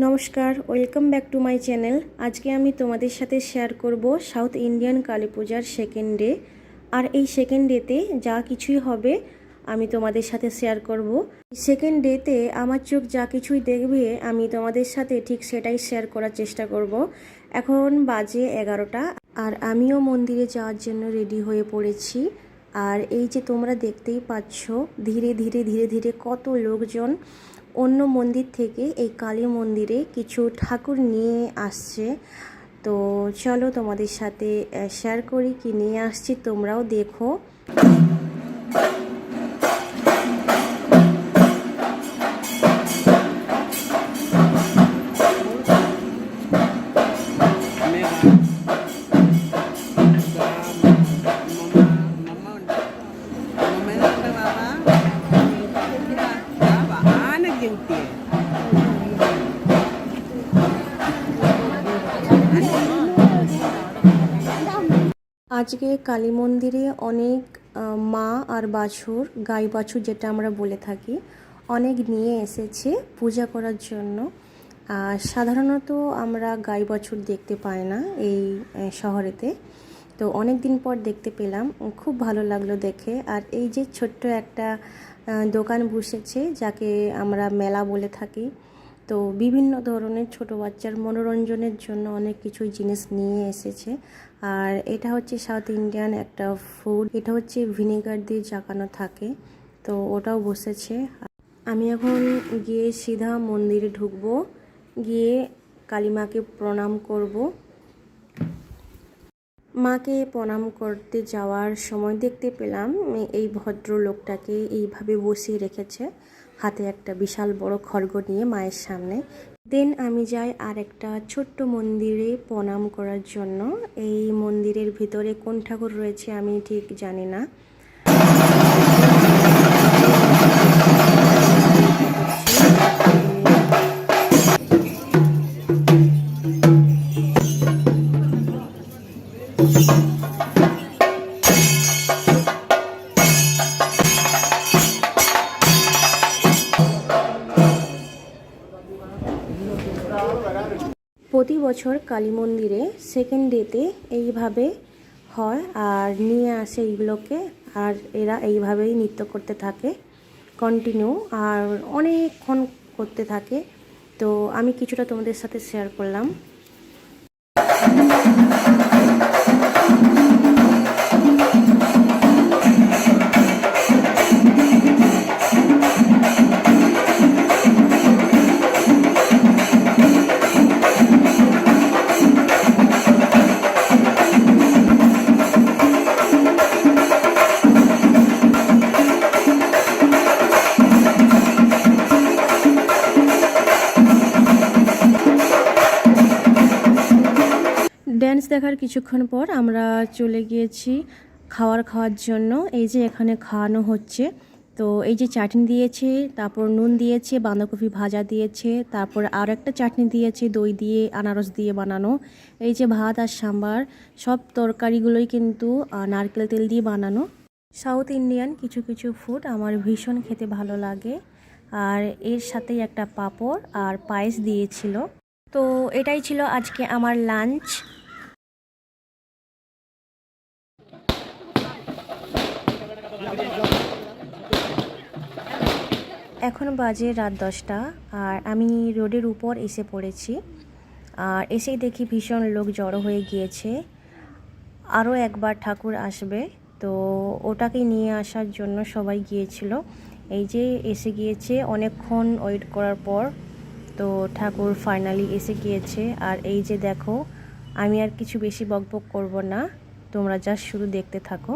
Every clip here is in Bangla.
নমস্কার, welcome back to my channel. আজকে আমি তোমাদের সাথে শেয়ার করব সাউথ ইন্ডিয়ান কালী পূজার সেকেন্ড ডে। আর এই সেকেন্ড ডেতে যা কিছুই হবে আমি তোমাদের সাথে শেয়ার করব। সেকেন্ড ডেতে আমার চোখ যা কিছুই দেখবে আমি তোমাদের সাথে ঠিক সেটাই শেয়ার করার চেষ্টা করব। এখন বাজে 11টা আর আমিও মন্দিরে যাওয়ার জন্য রেডি হয়ে পড়েছি। আর এই যে তোমরা দেখতেই পাচ্ছ ধীরে ধীরে ধীরে ধীরে কত লোকজন অন্য মন্দির থেকে এই কালী মন্দিরে কিছু ঠাকুর নিয়ে আসছে। তো চলো তোমাদের সাথে শেয়ার করি কি নিয়ে আসছি, তোমরাও দেখো। আজকে কালী মন্দিরে অনেক মা আর বাছুর, গাই বাছুর যেটা আমরা বলে থাকি, অনেক নিয়ে এসেছে পূজা করার জন্য। আর সাধারণত আমরা গাই বাছুর দেখতে পাই না এই শহরেতে, তো অনেক দিন পর দেখতে পেলাম, খুব ভালো লাগলো দেখে। আর এই যে ছোট্ট একটা দোকান বসেছে যাকে আমরা মেলা বলে থাকি, তো বিভিন্ন ধরনের ছোট বাচ্চার মনোরঞ্জনের জন্য অনেক কিছু জিনিস নিয়ে এসেছে। আর এটা হচ্ছে সাউথ ইন্ডিয়ান একটা ফুড, এটা হচ্ছে ভিনেগার দিয়ে জাগানো থাকে, তো ওটাও বসেছে। আমি এখন গিয়ে সিধা মন্দিরে ঢুকবো, গিয়ে কালী মাকে প্রণাম করব। মাকে প্রণাম করতে যাওয়ার সময় দেখতে পেলাম এই ভদ্রলোকটাকে এইভাবে বসিয়ে রেখেছে, হাতে একটা বিশাল বড় খড়গ নিয়ে মায়ের সামনে। দেন আমি যাই আর একটা ছোট্ট মন্দিরে প্রণাম করার জন্য। এই মন্দিরের ভিতরে কোন ঠাকুর রয়েছে আমি ঠিক জানি না। প্রতি বছর কালী মন্দিরে সেকেন্ড ডেতে এইভাবে হয় আর নিয়ে আসে এইগুলোকে, আর এরা এইভাবেই নৃত্য করতে থাকে কন্টিনিউ, আর অনেকক্ষণ করতে থাকে। তো আমি কিছুটা তোমাদের সাথে শেয়ার করলাম। ড্যান্স দেখার কিছুক্ষণ পর আমরা চলে গিয়েছি খাওয়ার জন্য। এই যে এখানে খাওয়ানো হচ্ছে, তো এই যে চাটনি দিয়েছে, তারপর নুন দিয়েছে, বাঁধাকপি ভাজা দিয়েছে, তারপর আর একটা চাটনি দিয়েছে দই দিয়ে আনারস দিয়ে বানানো। এই যে ভাত আর সাম্বার, সব তরকারিগুলোই কিন্তু নারকেল তেল দিয়ে বানানো। সাউথ ইন্ডিয়ান কিছু কিছু ফুড আমার ভীষণ খেতে ভালো লাগে। আর এর সাথেই একটা পাঁপড় আর পায়েস দিয়েছিল। তো এটাই ছিল আজকে আমার লাঞ্চ। এখন বাজে রাত 10টা আর আমি রোডের উপর এসে পড়েছি। আর এসেই দেখি ভীষণ লোক জড়ো হয়ে গিয়েছে। আরও একবার ঠাকুর আসবে, তো ওটাকে নিয়ে আসার জন্য সবাই গিয়েছিল। এই যে এসে গিয়েছে অনেকক্ষণ ওয়েট করার পর, তো ঠাকুর ফাইনালি এসে গিয়েছে। আর এই যে দেখো, আমি আর কিছু বেশি বকবক করব না, তোমরা জাস্ট শুধু দেখতে থাকো।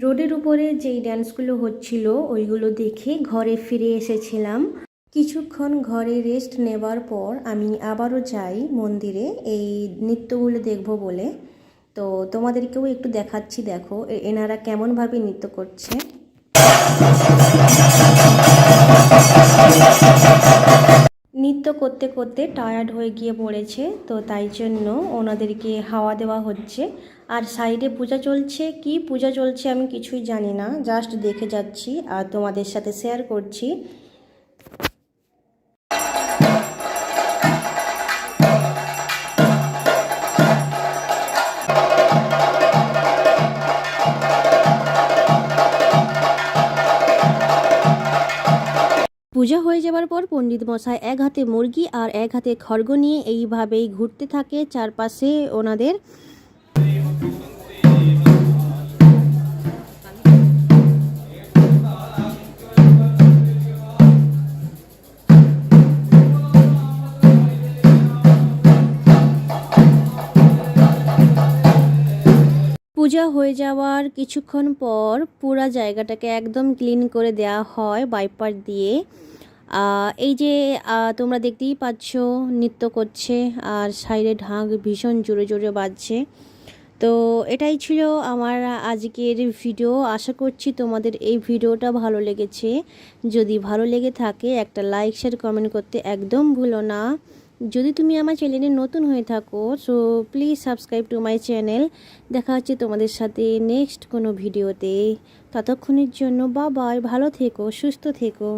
রোডের উপরে যেই ডান্সগুলো হচ্ছিল ওইগুলো দেখে ঘরে ফিরে এসেছিলাম। কিছুক্ষণ ঘরে রেস্ট নেবার পর আমি আবারও যাই মন্দিরে এই নৃত্যগুলো দেখব বলে। তো তোমাদেরকেও একটু দেখাচ্ছি, দেখো এনারা কেমনভাবে নৃত্য করছে। নৃত্য করতে করতে টায়ার্ড হয়ে গিয়ে পড়েছে, তো তাই জন্য ওনাদেরকে হাওয়া দেওয়া হচ্ছে। আর সাইডে পূজা চলছে, কি পূজা চলছে আমি কিছুই জানি না, জাস্ট দেখে যাচ্ছি আর তোমাদের সাথে শেয়ার করছি। পূজা হয়ে যাবার পর পণ্ডিত মশাই এক হাতে মুরগি আর এক হাতে খড়গ নিয়ে এইভাবেই ঘুরতে থাকে চারপাশে ওনাদের। পূজা হয়ে যাওয়ার কিছুক্ষণ পর পুরা জায়গাটাকে একদম ক্লিন করে দেওয়া হয় ওয়াইপার দিয়ে। এই যে তোমরা দেখতেই পাচ্ছ নৃত্য করছে আর সাইডে ঢাক ভীষণ জোরে জোরে বাজছে। তো এটাই ছিল আমার আজকের ভিডিও। আশা করছি তোমাদের এই ভিডিওটা ভালো লেগেছে। যদি ভালো লেগে থাকে একটা লাইক শেয়ার কমেন্ট করতে একদম ভুলো না। যদি তুমি আমার চ্যানেলে নতুন হয়ে থাকো so please subscribe to my channel. দেখা হচ্ছে তোমাদের সাথে নেক্সট কোনো ভিডিওতে। ততক্ষণের জন্য বাই, ভালো থেকো, সুস্থ থেকো।